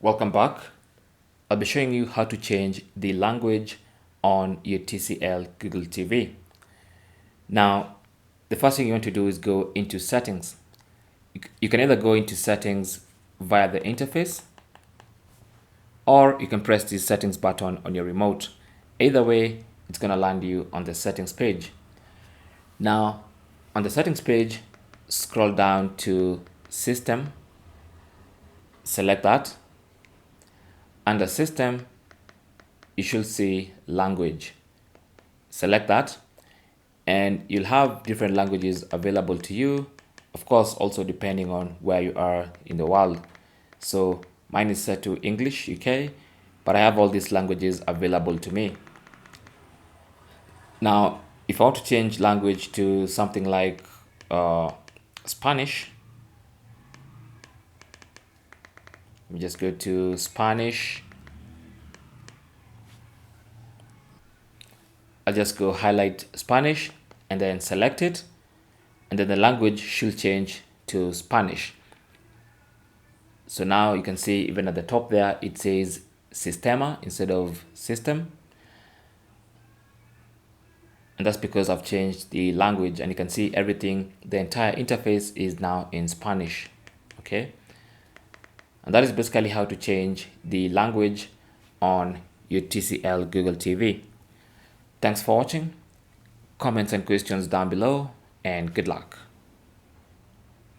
Welcome back. I'll be showing you how to change the language on your TCL Google TV. Now, the first thing you want to do is go into settings. You can either go into settings via the interface, or you can press the settings button on your remote. Either way, it's going to land you on the settings page. Now, on the settings page, scroll down to System, select that. Under System, you should see Language. Select that, and you'll have different languages available to you, of course, also depending on where you are in the world. So mine is set to English UK, but I have all these languages available to me. Now, if I want to change language to something like Spanish, let me just go to Spanish. I'll just go highlight Spanish and then select it, and then the language should change to Spanish. So now you can see even at the top there, it says Sistema instead of System. And that's because I've changed the language, and you can see everything, the entire interface is now in Spanish. Okay. And that is basically how to change the language on your TCL Google TV. Thanks for watching. Comments and questions down below, and good luck.